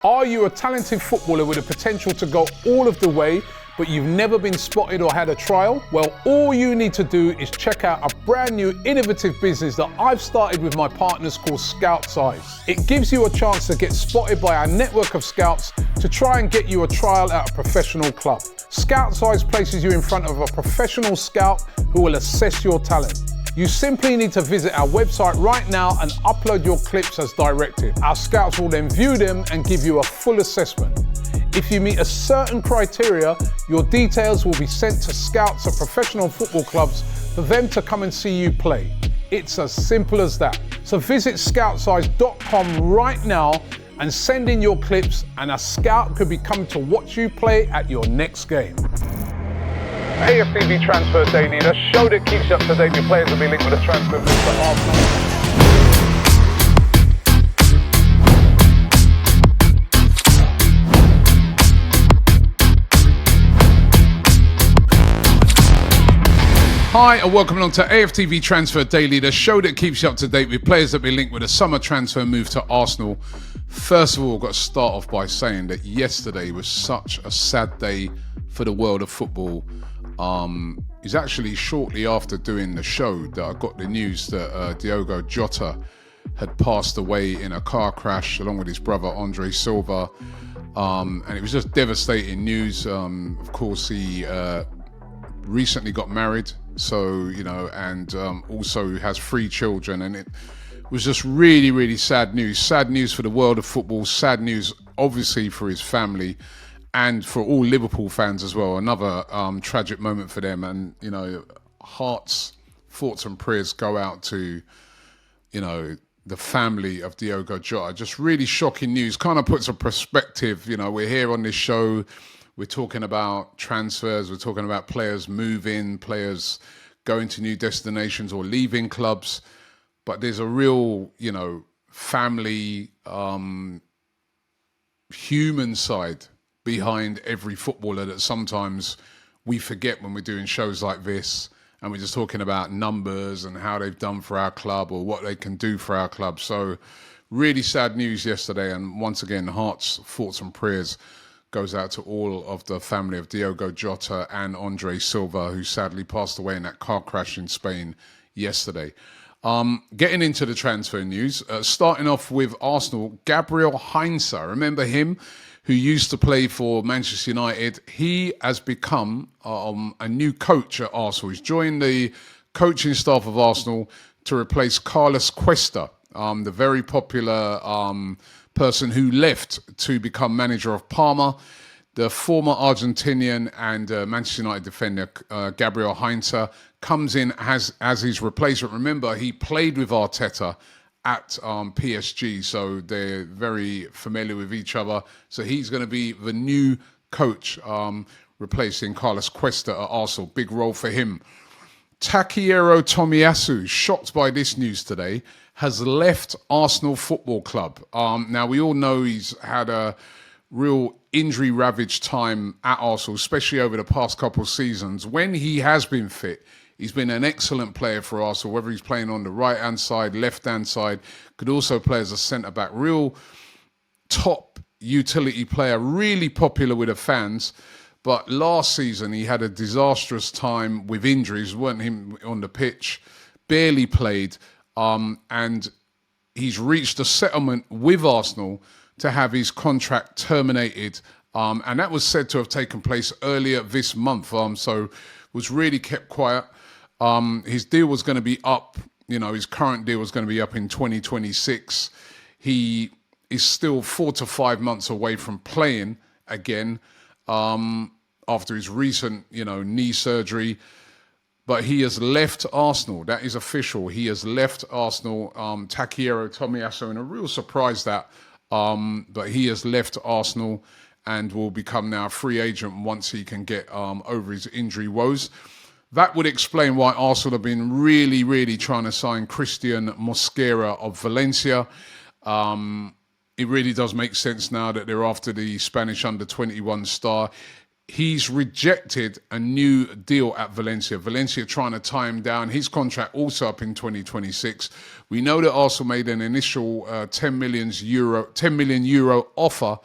Are you a talented footballer with the potential to go all of the way, but you've never been spotted or had a trial? Well, all you need to do is check out a brand new innovative business that I've started with my partners called Scout Size. It gives you a chance to get spotted by our network of scouts to try and get you a trial at a professional club. Scout Size places you in front of a professional scout who will assess your talent. You simply need to visit our website right now and upload your clips as directed. Our scouts will then view them and give you a full assessment. If you meet a certain criteria, your details will be sent to scouts at professional football clubs for them to come and see you play. It's as simple as that. So visit scoutsize.com right now and send in your clips, and a scout could be coming to watch you play at your next game. AFTV Transfer Daily, the show that keeps you up to date with players that will be linked with a transfer move to Arsenal. Hi and welcome along to AFTV Transfer Daily, the show that keeps you up to date with players that will be linked with a summer transfer move to Arsenal. First of all, I've got to start off by saying that yesterday was such a sad day for the world of football. It's actually shortly after doing the show that I got the news that Diogo Jota had passed away in a car crash along with his brother Andre Silva, and it was just devastating news. Of course, he recently got married, so and also has 3 children, and it was just really, really sad news. Sad news for the world of football. Sad news, obviously, for his family. And for all Liverpool fans as well, another tragic moment for them. And, hearts, thoughts and prayers go out to, the family of Diogo Jota. Just really shocking news. Kind of puts a perspective. We're here on this show. We're talking about transfers. We're talking about players moving, players going to new destinations or leaving clubs. But there's a real, family, human side behind every footballer that sometimes we forget when we're doing shows like this, and we're just talking about numbers and how they've done for our club or what they can do for our club. So really sad news yesterday, and once again, hearts, thoughts and prayers goes out to all of the family of Diogo Jota and Andre Silva, who sadly passed away in that car crash in Spain yesterday. Getting into the transfer news, starting off with Arsenal, Gabriel Heinze, remember him? Who used to play for Manchester United. He has become a new coach at Arsenal. He's joined the coaching staff of Arsenal to replace Carlos Cuesta, the very popular person who left to become manager of Parma. The former Argentinian and Manchester United defender, Gabriel Heinze, comes in as his replacement. Remember, he played with Arteta at PSG, so they're very familiar with each other. So he's going to be the new coach, replacing Carlos Cuesta at Arsenal. Big role for him. Takehiro Tomiyasu, shocked by this news today, has left Arsenal Football Club. Now, we all know he's had a real injury-ravaged time at Arsenal, especially over the past couple of seasons. When he has been fit, he's been an excellent player for Arsenal, whether he's playing on the right-hand side, left-hand side, could also play as a centre-back. Real top utility player, really popular with the fans. But last season, he had a disastrous time with injuries, weren't him on the pitch, barely played, and he's reached a settlement with Arsenal to have his contract terminated. And that was said to have taken place earlier this month, so was really kept quiet. His deal was going to be up, his current deal was going to be up in 2026. He is still 4 to 5 months away from playing again after his recent, knee surgery. But he has left Arsenal. That is official. He has left Arsenal. Takehiro Tomiyasu, and a real surprise that. But he has left Arsenal and will become now a free agent once he can get over his injury woes. That would explain why Arsenal have been really, really trying to sign Cristhian Mosquera of Valencia. It really does make sense now that they're after the Spanish under-21 star. he's rejected a new deal at Valencia. Valencia trying to tie him down. His contract also up in 2026. We know that Arsenal made an initial 10 million euro offer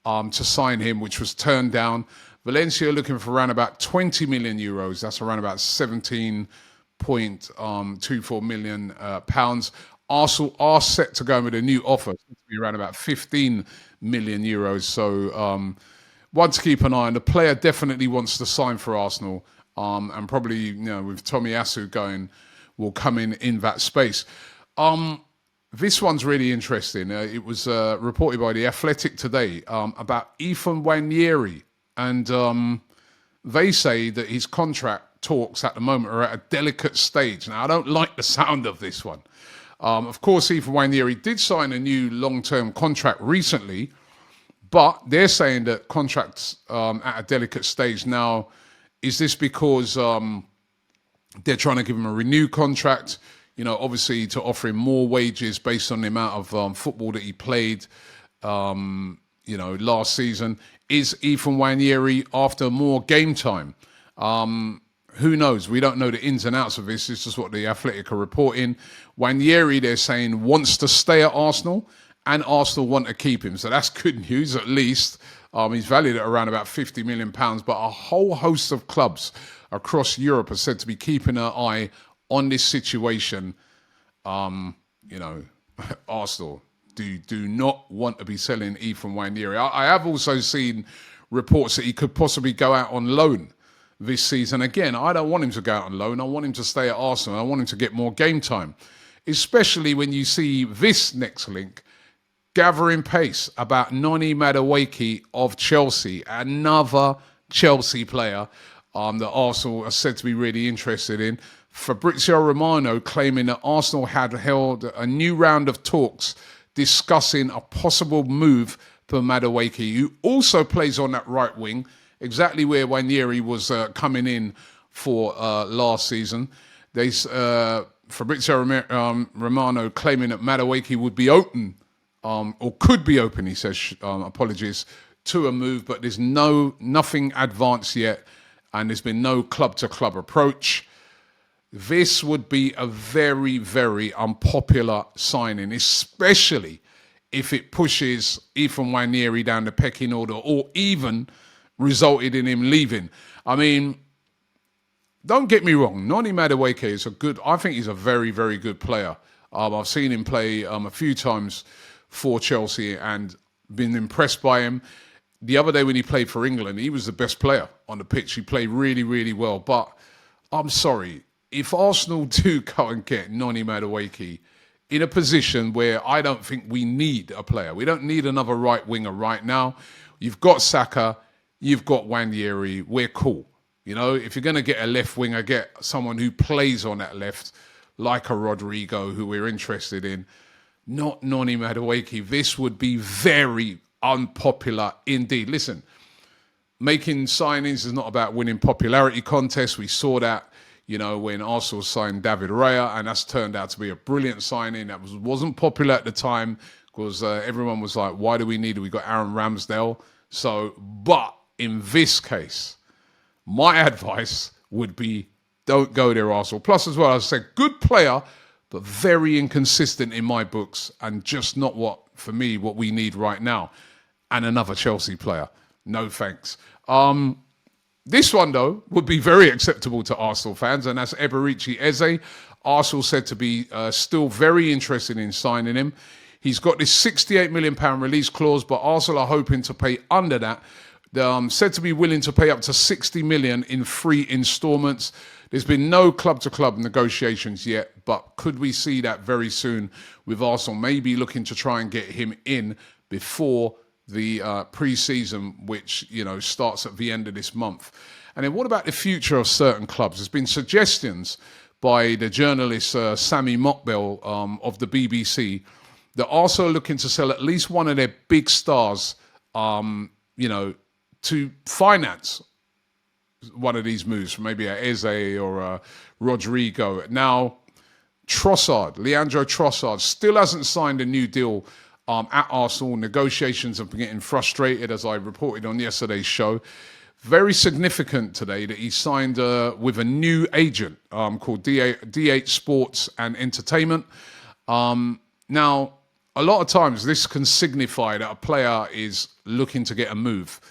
to sign him, which was turned down. Valencia looking for around about 20 million euros. That's around about 17.24 million pounds. Arsenal are set to go with a new offer, to be around about 15 million euros. So one to keep an eye on. The player definitely wants to sign for Arsenal, and probably with Tomiyasu going, will come in that space. This one's really interesting. It was reported by The Athletic today about Ethan Nwaneri, and they say that his contract talks at the moment are at a delicate stage. Now, I don't like the sound of this one. Of course, Ethan Nwaneri did sign a new long-term contract recently, but they're saying that contracts at a delicate stage now. Is this because they're trying to give him a renewed contract? Obviously to offer him more wages based on the amount of football that he played, last season. Is Ethan Nwaneri after more game time? Who knows? We don't know the ins and outs of this. It's just what the Athletic are reporting. Nwaneri, they're saying, wants to stay at Arsenal, and Arsenal want to keep him. So that's good news, at least. He's valued at around about £50 million, but a whole host of clubs across Europe are said to be keeping an eye on this situation. Arsenal do not want to be selling Ethan Nwaneri. I have also seen reports that he could possibly go out on loan this season. Again, I don't want him to go out on loan. I want him to stay at Arsenal. I want him to get more game time, especially when you see this next link gathering pace about Noni Madueke of Chelsea, another Chelsea player that Arsenal are said to be really interested in. Fabrizio Romano claiming that Arsenal had held a new round of talks discussing a possible move for Madueke, who also plays on that right wing, exactly where Nwaneri was coming in for last season. Fabrizio Romano claiming that Madueke would be open, or could be open, he says, apologies, to a move, but there's nothing advanced yet, and there's been no club-to-club approach. This would be a very, very unpopular signing, especially if it pushes Ethan Nwaneri down the pecking order or even resulted in him leaving. I mean, don't get me wrong, Noni Madueke is I think he's a very, very good player. I've seen him play a few times for Chelsea and been impressed by him. The other day when he played for England, he was the best player on the pitch. He played really, really well. But I'm sorry, if Arsenal do go and get Noni Madueke in a position where I don't think we need a player, we don't need another right winger right now. You've got Saka, you've got Nwaneri, we're cool. If you're going to get a left winger, get someone who plays on that left, like a Rodrigo, who we're interested in, not Noni Madueke. This would be very unpopular indeed. Listen, making signings is not about winning popularity contests. We saw that, when Arsenal signed David Raya, and that's turned out to be a brilliant signing. That wasn't popular at the time because everyone was like, why do we need it? We got Aaron Ramsdale. But in this case, my advice would be don't go there, Arsenal. Plus, as well, as I said, good player, but very inconsistent in my books, and just not what we need right now. And another Chelsea player. No thanks. This one, though, would be very acceptable to Arsenal fans, and that's Eberechi Eze. Arsenal said to be still very interested in signing him. He's got this £68 million release clause, but Arsenal are hoping to pay under that. They're said to be willing to pay up to £60 million in 3 instalments. There's been no club-to-club negotiations yet, but could we see that very soon with Arsenal maybe looking to try and get him in before the pre-season, which starts at the end of this month? And then what about the future of certain clubs? There's been suggestions by the journalist Sami Mokbel of the BBC that Arsenal are looking to sell at least one of their big stars, to finance one of these moves, maybe a Eze or a Rodrigo. Now, Leandro Trossard, still hasn't signed a new deal at Arsenal. Negotiations have been getting frustrated, as I reported on yesterday's show. very significant today that he signed with a new agent called D8 Sports and Entertainment. Now, a lot of times this can signify that a player is looking to get a move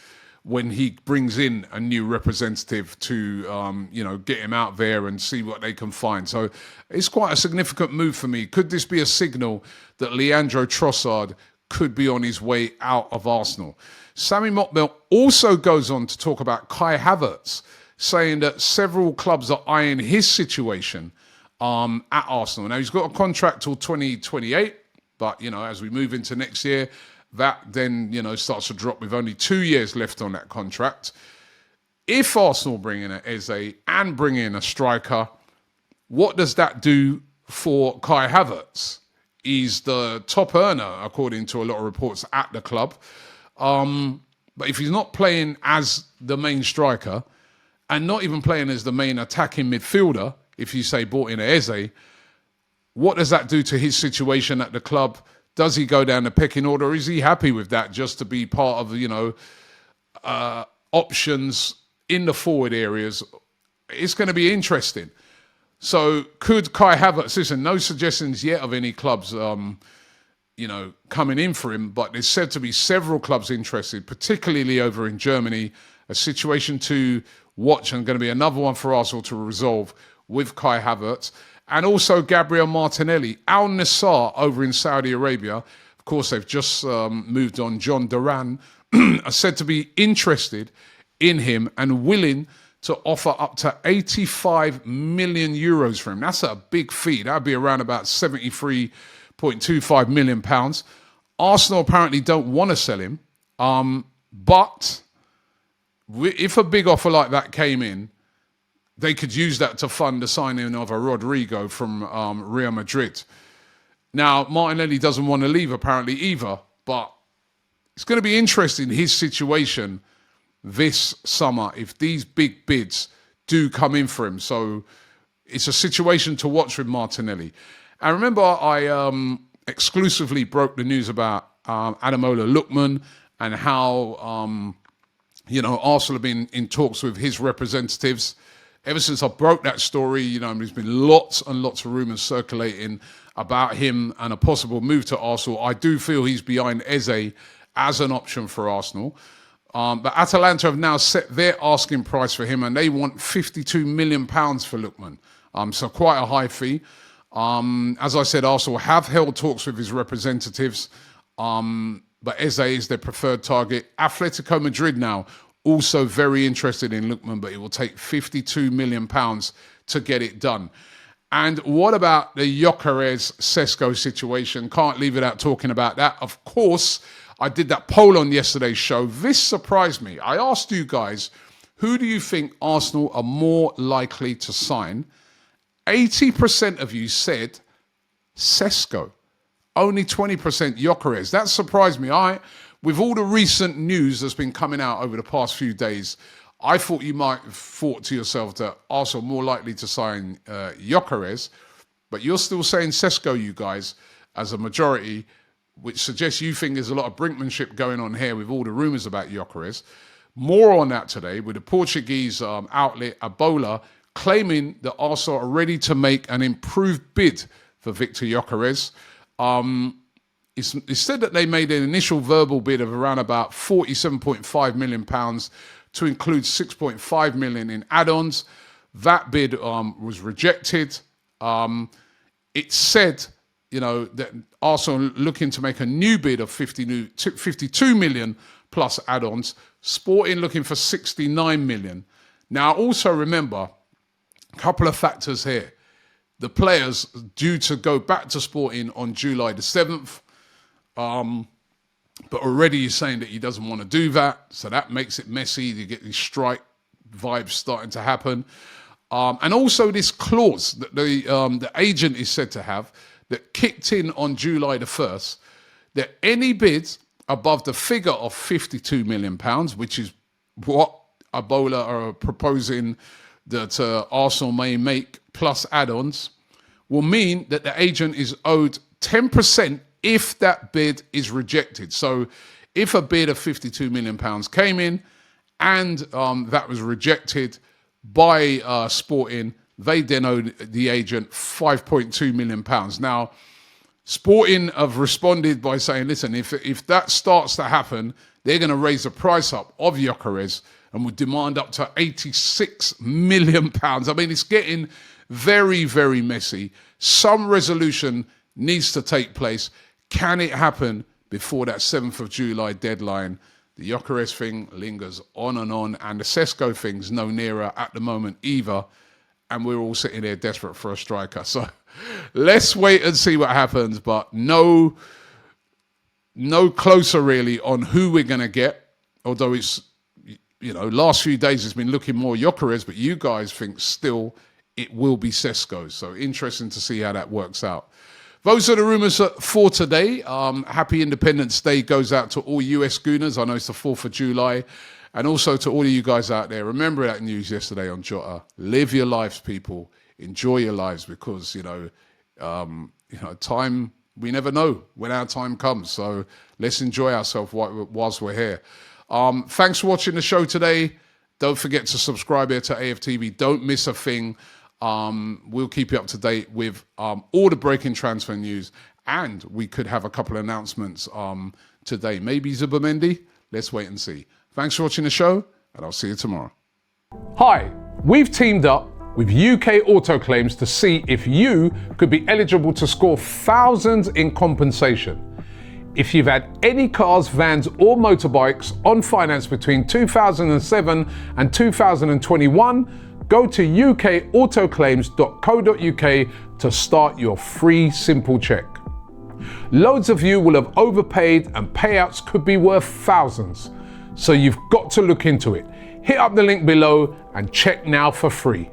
when he brings in a new representative to, get him out there and see what they can find. So it's quite a significant move for me. Could this be a signal that Leandro Trossard could be on his way out of Arsenal? Sammy Mokbel also goes on to talk about Kai Havertz, saying that several clubs are eyeing his situation at Arsenal. Now, he's got a contract till 2028, but, as we move into next year, that then, starts to drop with only 2 years left on that contract. If Arsenal bring in an Eze and bring in a striker, what does that do for Kai Havertz? He's the top earner, according to a lot of reports, at the club. But if he's not playing as the main striker and not even playing as the main attacking midfielder, if you say bought in Eze, what does that do to his situation at the club? Does he go down the pecking order, or is he happy with that just to be part of, options in the forward areas? It's going to be interesting. So could Kai Havertz, listen, no suggestions yet of any clubs, coming in for him, but there's said to be several clubs interested, particularly over in Germany, a situation to watch and going to be another one for Arsenal to resolve with Kai Havertz. And also Gabriel Martinelli. Al Nassr over in Saudi Arabia, of course, they've just moved on. John Duran are said to be interested in him and willing to offer up to 85 million euros for him. That's a big fee. That'd be around about 73.25 million pounds. Arsenal apparently don't want to sell him. But if a big offer like that came in, they could use that to fund the signing of a Rodrigo from Real Madrid. Now, Martinelli doesn't want to leave apparently either, but it's going to be interesting, his situation this summer, if these big bids do come in for him. So it's a situation to watch with Martinelli. And remember, I exclusively broke the news about Ademola Lookman and how, Arsenal have been in talks with his representatives. Ever since I broke that story, there's been lots and lots of rumours circulating about him and a possible move to Arsenal. I do feel he's behind Eze as an option for Arsenal. But Atalanta have now set their asking price for him, and they want £52 million for Lookman. So quite a high fee. As I said, Arsenal have held talks with his representatives, but Eze is their preferred target. Atletico Madrid now also very interested in Lookman, but it will take £52 million to get it done. And what about the Gyokeres-Sesko situation? Can't leave it out talking about that. Of course, I did that poll on yesterday's show. This surprised me. I asked you guys, who do you think Arsenal are more likely to sign? 80% of you said Sesko. Only 20% Gyokeres. That surprised me. With all the recent news that's been coming out over the past few days, I thought you might have thought to yourself that Arsenal more likely to sign Gyokeres, but you're still saying Sesko, you guys, as a majority, which suggests you think there's a lot of brinkmanship going on here with all the rumours about Gyokeres. More on that today with the Portuguese outlet Ebola claiming that Arsenal are ready to make an improved bid for Viktor Gyökeres. It's said that they made an initial verbal bid of around about £47.5 million to include £6.5 million in add-ons. That bid was rejected. It said, that Arsenal looking to make a new bid of 52 million plus add-ons. Sporting looking for 69 million. Now, also remember, a couple of factors here. The players due to go back to Sporting on July the 7th. But already he's saying that he doesn't want to do that. So that makes it messy. You get these strike vibes starting to happen. And also this clause that the agent is said to have that kicked in on July the 1st, that any bids above the figure of £52 million, which is what Ebola are proposing that Arsenal may make plus add-ons, will mean that the agent is owed 10% if that bid is rejected. So if a bid of £52 million came in and that was rejected by Sporting. They then owed the agent £5.2 million. Now, Sporting have responded by saying, listen, if that starts to happen, they're going to raise the price up of Gyokeres and would demand up to £86 million. I mean, it's getting very, very messy. Some resolution needs to take place. Can it happen before that 7th of July deadline? The Gyokeres thing lingers on, and the Sesko thing's no nearer at the moment either. And we're all sitting there desperate for a striker. So let's wait and see what happens. But no closer really on who we're going to get. Although it's, last few days it's been looking more Gyokeres, but you guys think still it will be Sesko. So interesting to see how that works out. Those are the rumours for today. Happy Independence Day goes out to all US Gooners. I know it's the 4th of July. And also to all of you guys out there, remember that news yesterday on Jota. Live your lives, people. Enjoy your lives because, time, we never know when our time comes. So let's enjoy ourselves whilst we're here. Thanks for watching the show today. Don't forget to subscribe here to AFTV. Don't miss a thing. We'll keep you up to date with all the breaking transfer news. And we could have a couple of announcements today. Maybe Zubimendi. Let's wait and see. Thanks for watching the show, and I'll see you tomorrow. Hi, we've teamed up with UK Auto Claims to see if you could be eligible to score thousands in compensation. If you've had any cars, vans or motorbikes on finance between 2007 and 2021, go to ukautoclaims.co.uk to start your free simple check. Loads of you will have overpaid and payouts could be worth thousands. So you've got to look into it. Hit up the link below and check now for free.